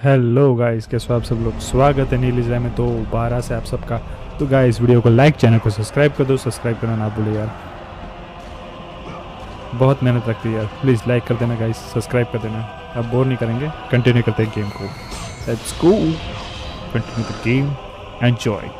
Hello guys, कैसे हो आप सब लोग। स्वागत है निलिस्लाइव में दोबारा से आप सबका। तो गाइस वीडियो को लाइक, चैनल को सब्सक्राइब कर दो। सब्सक्राइब करना ना भूलो यार, बहुत मेहनत लगती है यार। प्लीज़ लाइक कर देना गाइस, सब्सक्राइब कर देना। अब बोर नहीं करेंगे, कंटिन्यू करते हैं गेम को। Let's go, continue the game, enjoy.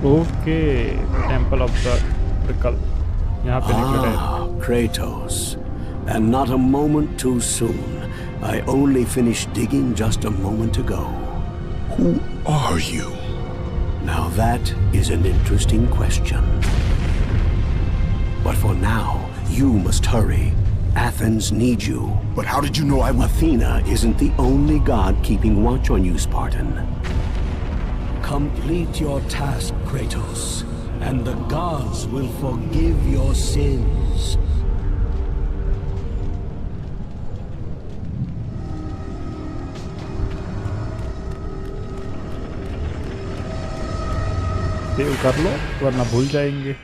Okay, temple of the trickle, यहाँ पे निकले direct. Kratos, and not a moment too soon. I only finished digging just a moment ago. Who are you? Now that is an interesting question. But for now, you must hurry. Athens needs you. But how did you know I would? Athena isn't the only god keeping watch on you, Spartan. Complete your task, Kratos, and the gods will forgive your sins. Save कर लो वरना भूल जाएंगे।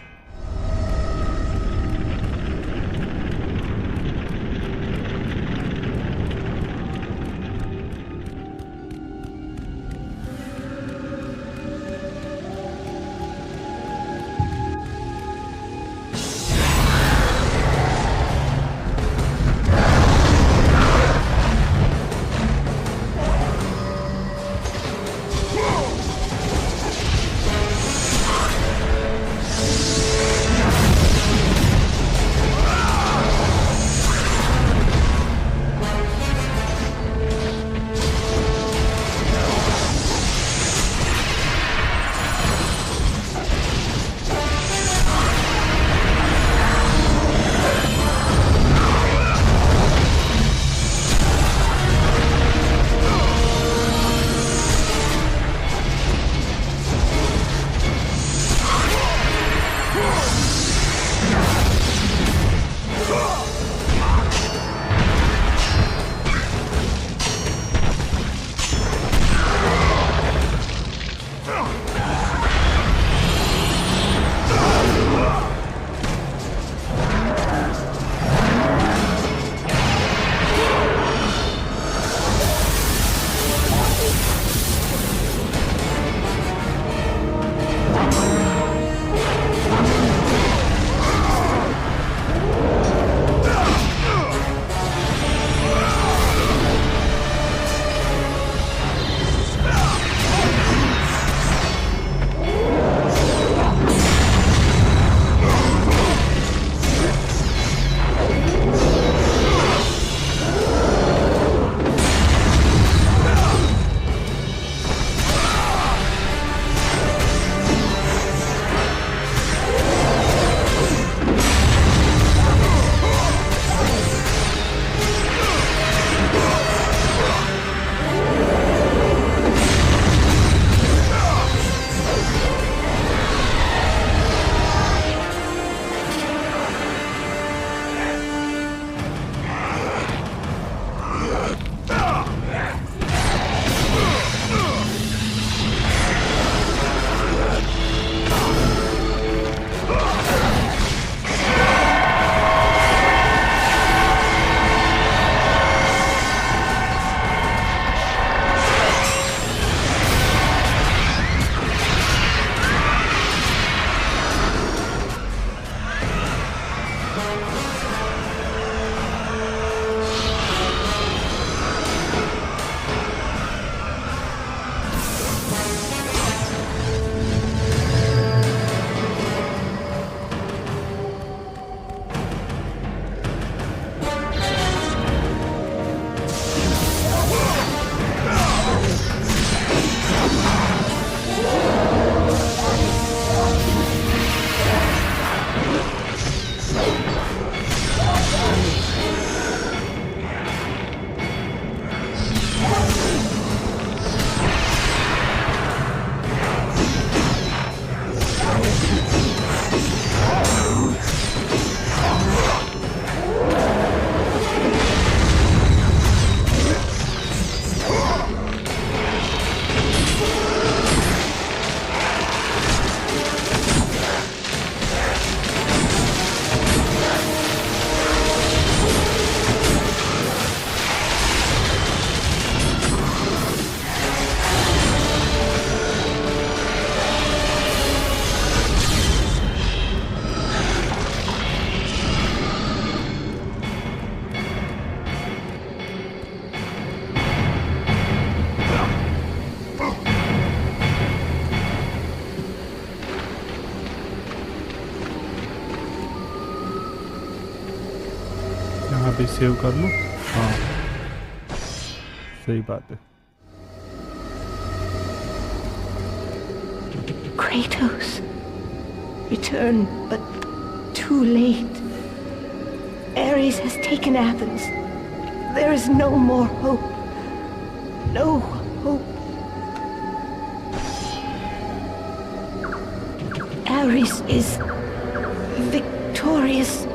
वापस save कर लूँ। हाँ सही बात है। Kratos, return, but too late. Ares has taken Athens. There is no more hope. No hope. Ares is victorious.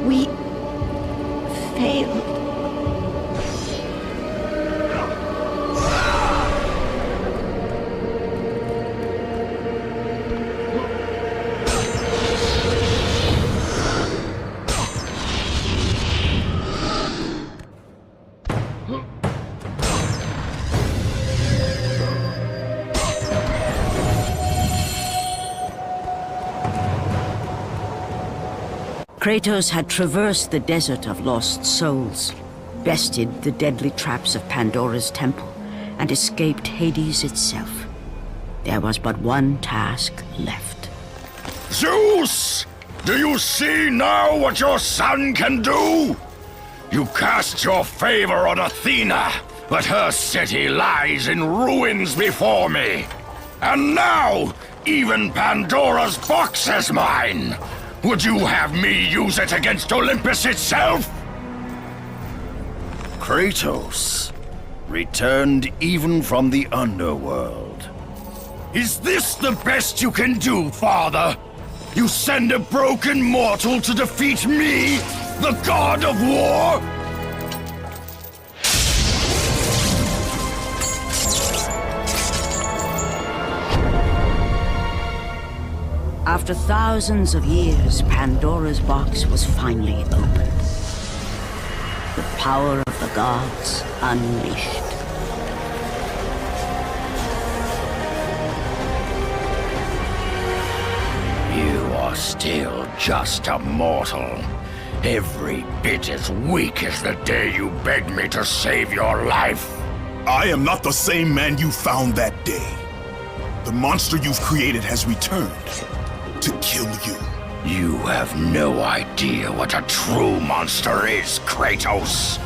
We failed. Kratos had traversed the desert of lost souls, bested the deadly traps of Pandora's temple, and escaped Hades itself. There was but one task left. Zeus! Do you see now what your son can do? You cast your favor on Athena, but her city lies in ruins before me. And now, even Pandora's box is mine. Would you have me use it against Olympus itself? Kratos returned even from the underworld. Is this the best you can do, father? You send a broken mortal to defeat me, the god of war? After thousands of years, Pandora's box was finally opened. The power of the gods unleashed. You are still just a mortal. Every bit as weak as the day you begged me to save your life. I am not the same man you found that day. The monster you've created has returned to kill you. You have no idea what a true monster is, Kratos.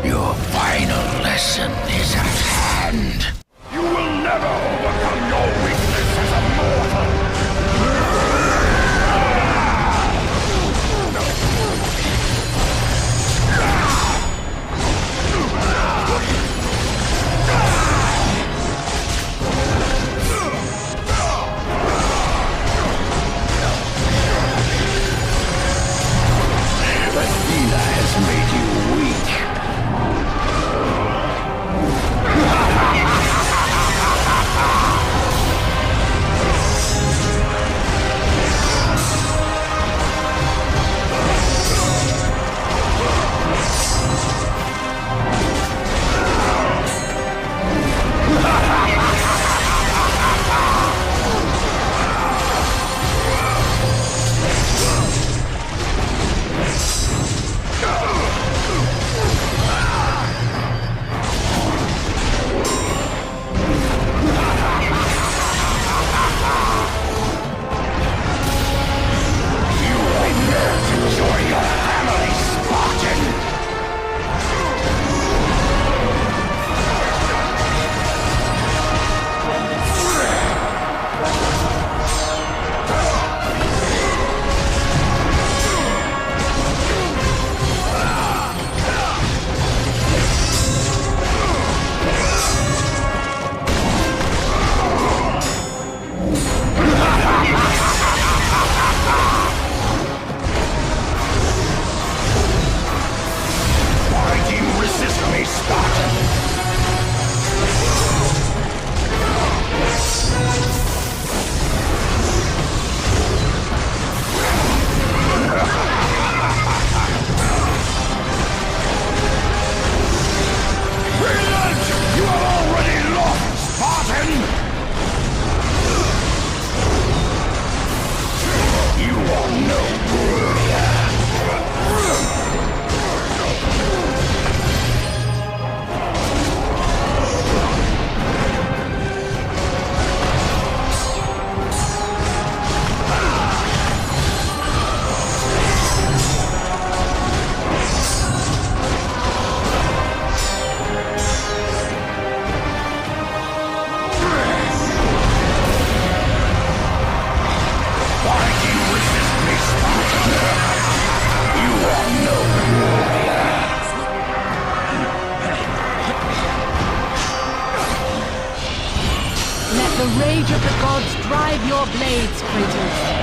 Your final lesson is at hand. You will never overcome your weakness as a mortal. rage of the gods drive your blades, Kratos.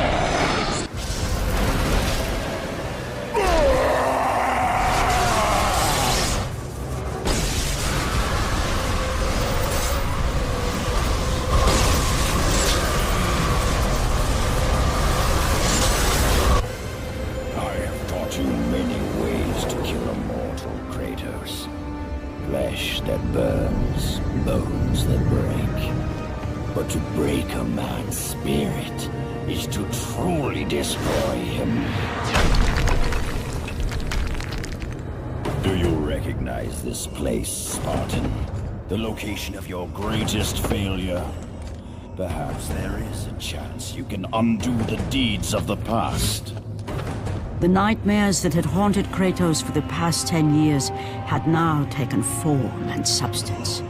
I have taught you many ways to kill a mortal, Kratos. Flesh that burns, bones that break. But to break a man's spirit is to truly destroy him. Do you recognize this place, Spartan? The location of your greatest failure? Perhaps there is a chance you can undo the deeds of the past. The nightmares that had haunted Kratos for the past 10 years had now taken form and substance.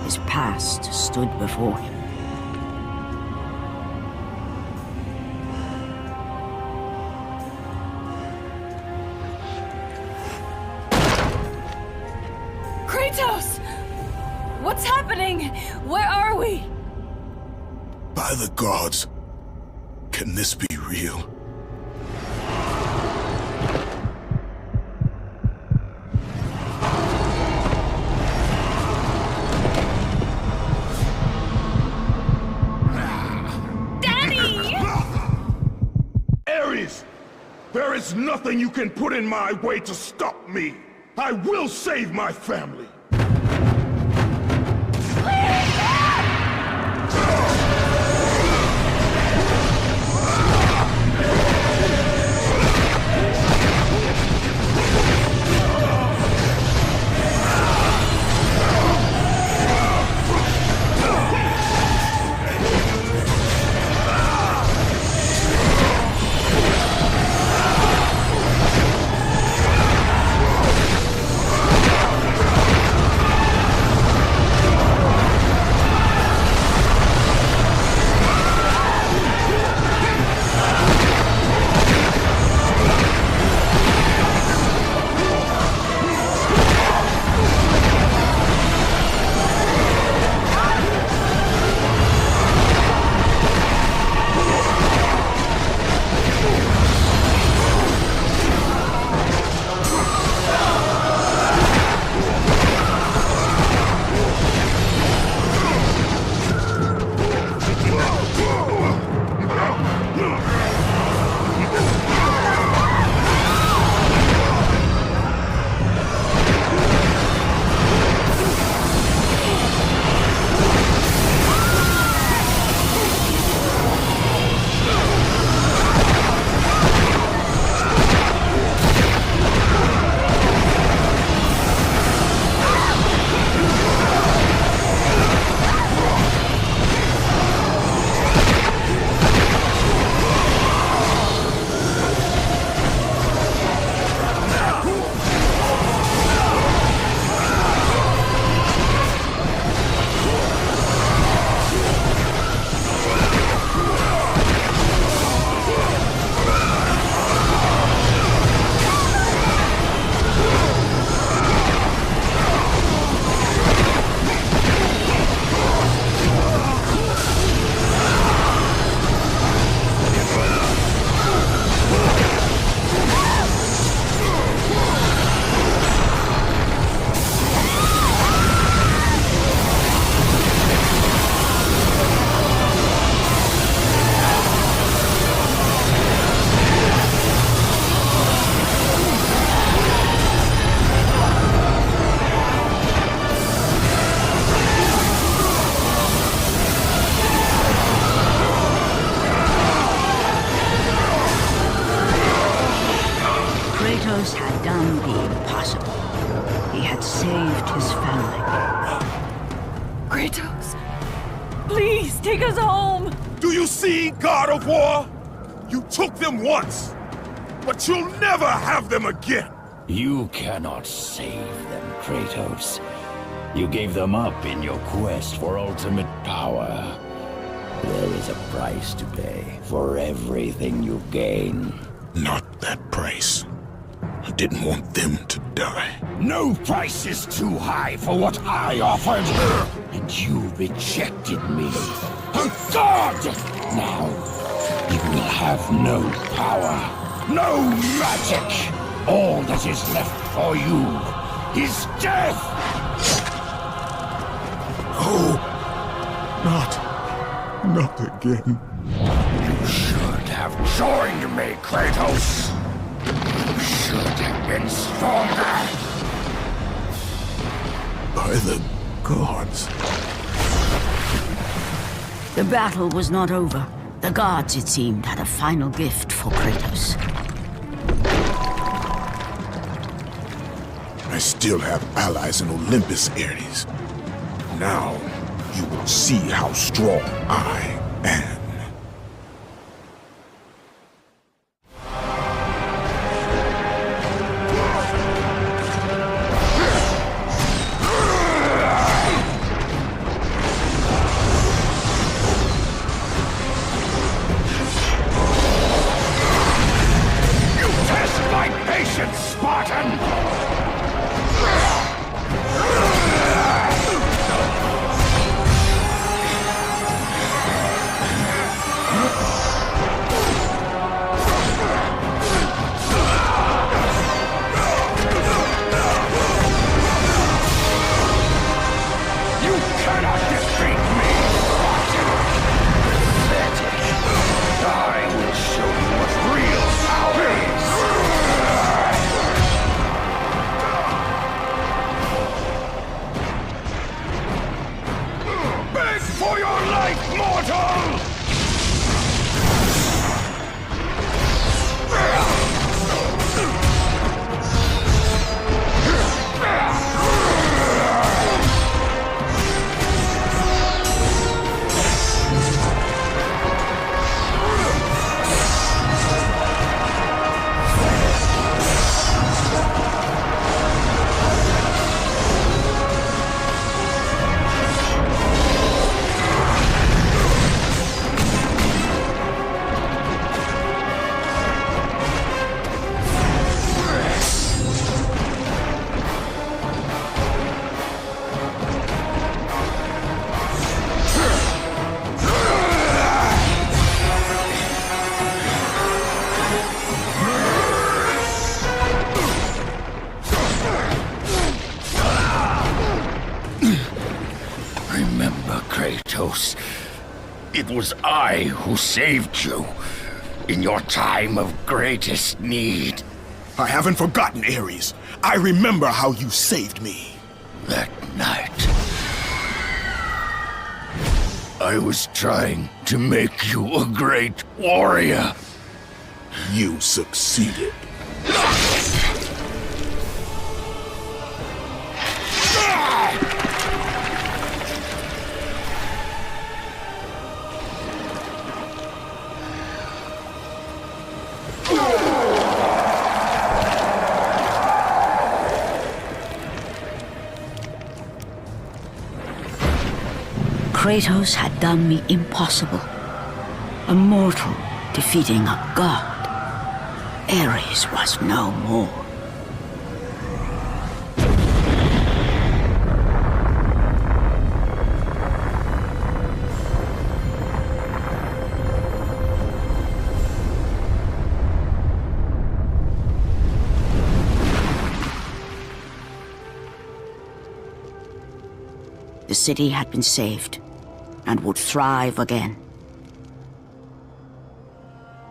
His past stood before him. Kratos! What's happening? Where are we? By the gods, can this be real? There is nothing you can put in my way to stop me. I will save my family. Kratos had done the impossible. He had saved his family. Kratos, please take us home. Do you see, God of War? You took them once, but you'll never have them again. You cannot save them, Kratos. You gave them up in your quest for ultimate power. There is a price to pay for everything you gain. Not that price. didn't want them to die. No price is too high for what I offered, and you rejected me. A god! Now, you will have no power, no magic. All that is left for you is death! Oh, not again. You should have joined me, Kratos. You should have been stronger. By the gods. The battle was not over. The gods, it seemed, had a final gift for Kratos. I still have allies in Olympus, Ares. Now, you will see how strong I am. You test my patience, Spartan! Kratos, it was I who saved you in your time of greatest need. I haven't forgotten, Ares. I remember how you saved me. That night, I was trying to make you a great warrior. You succeeded. Kratos had done the impossible. A mortal defeating a god. Ares was no more. The city had been saved and would thrive again.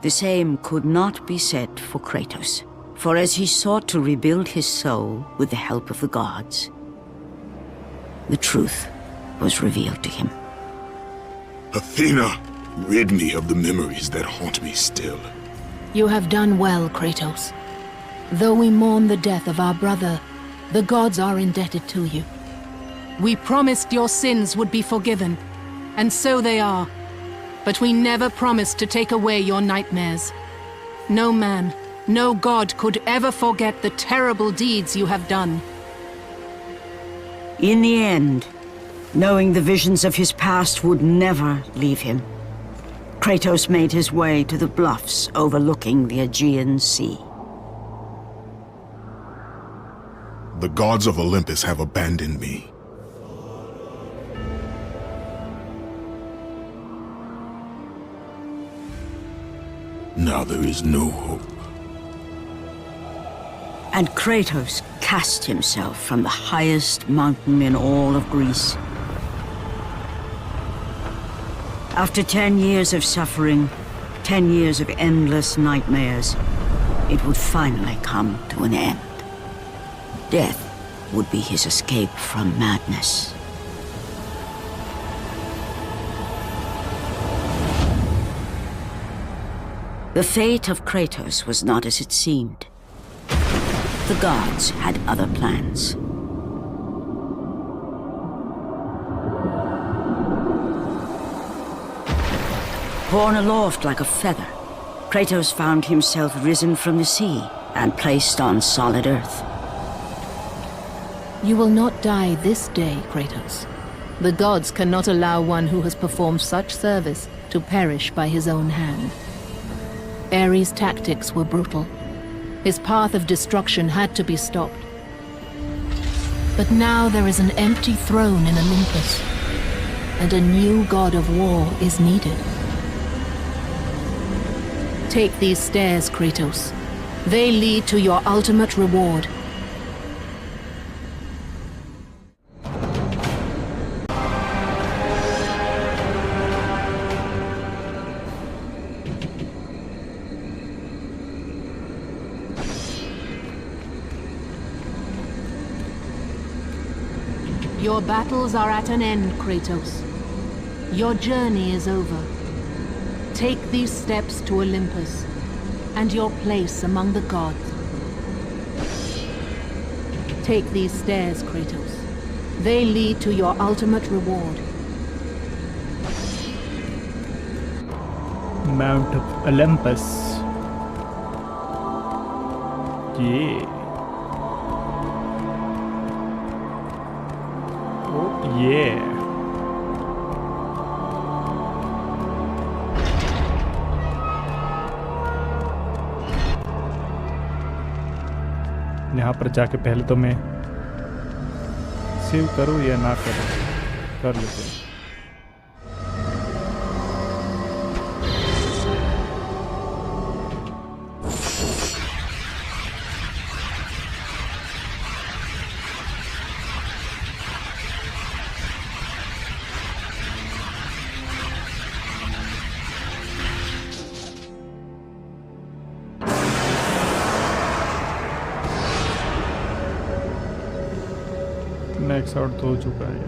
The same could not be said for Kratos, for as he sought to rebuild his soul with the help of the gods, the truth was revealed to him. Athena, rid me of the memories that haunt me still. You have done well, Kratos. Though we mourn the death of our brother, the gods are indebted to you. We promised your sins would be forgiven, and so they are. But we never promised to take away your nightmares. No man, no god could ever forget the terrible deeds you have done. In the end, knowing the visions of his past would never leave him, Kratos made his way to the bluffs overlooking the Aegean Sea. The gods of Olympus have abandoned me. Now there is no hope. And Kratos cast himself from the highest mountain in all of Greece. After 10 years of suffering, 10 years of endless nightmares, it would finally come to an end. Death would be his escape from madness. The fate of Kratos was not as it seemed. The gods had other plans. Borne aloft like a feather, Kratos found himself risen from the sea and placed on solid earth. You will not die this day, Kratos. The gods cannot allow one who has performed such service to perish by his own hand. Ares' tactics were brutal. His path of destruction had to be stopped. But now there is an empty throne in Olympus, and a new god of war is needed. Take these stairs, Kratos. They lead to your ultimate reward. Your battles are at an end, Kratos. Your journey is over. Take these steps to Olympus, and your place among the gods. Take these stairs, Kratos. They lead to your ultimate reward. Mount of Olympus. Yeah. Oh, yeah. यहाँ पर जाके पहले तो मैं save करूँ या ना करूँ, कर लेते हैं। मैक्स आउट तो हो चुका है।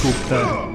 टूटता है।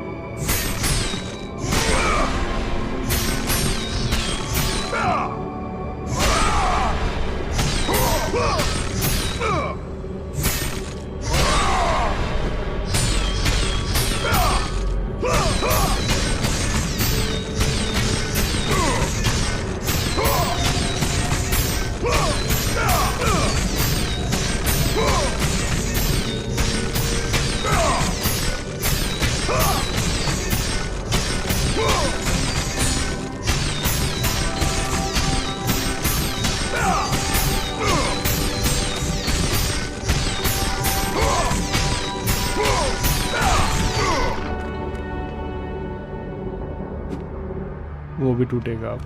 वो भी टूटेगा अब।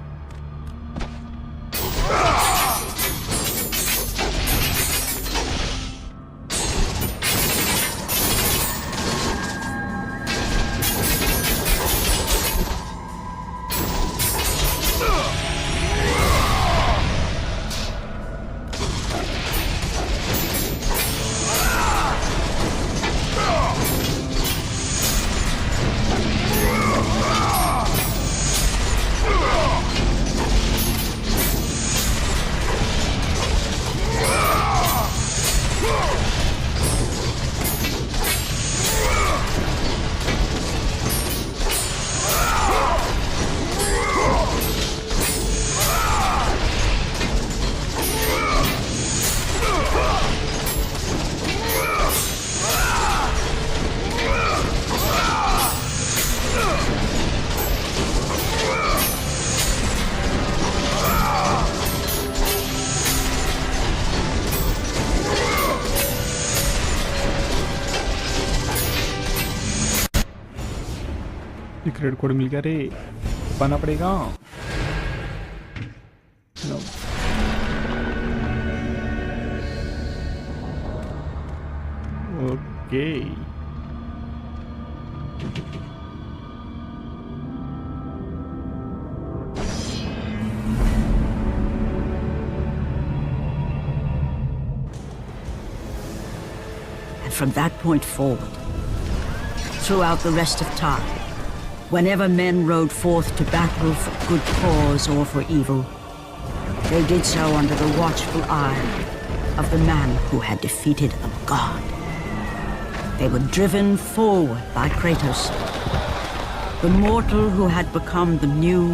सीक्रेट कोड मिल गया रे, पाना पड़ेगा। No. Okay. And from that point forward, throughout the rest of time, whenever men rode forth to battle for good cause or for evil, they did so under the watchful eye of the man who had defeated a god. They were driven forward by Kratos, the mortal who had become the new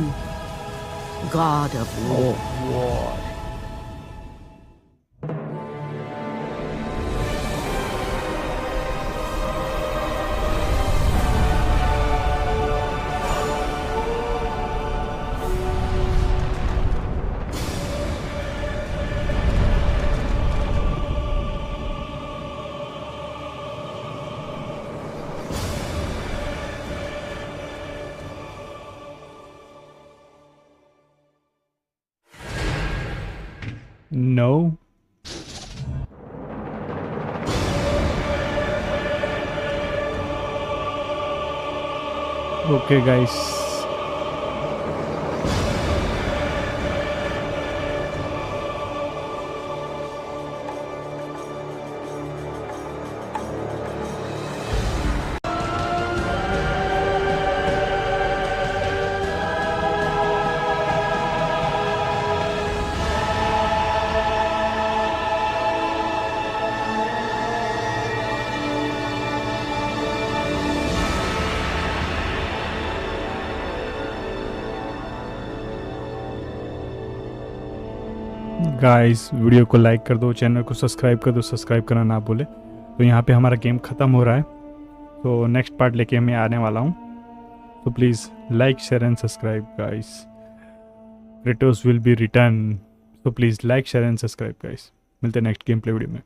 god of war. No. Okay, guys. Guys video को like कर दो, channel को subscribe कर दो, subscribe करना ना भूले। तो यहाँ पे हमारा गेम ख़त्म हो रहा है, तो नेक्स्ट पार्ट लेके मैं आने वाला हूँ। तो please like share and subscribe guys. Kratos will be return, तो please like share and subscribe guys. मिलते हैं नेक्स्ट गेम प्ले वीडियो में।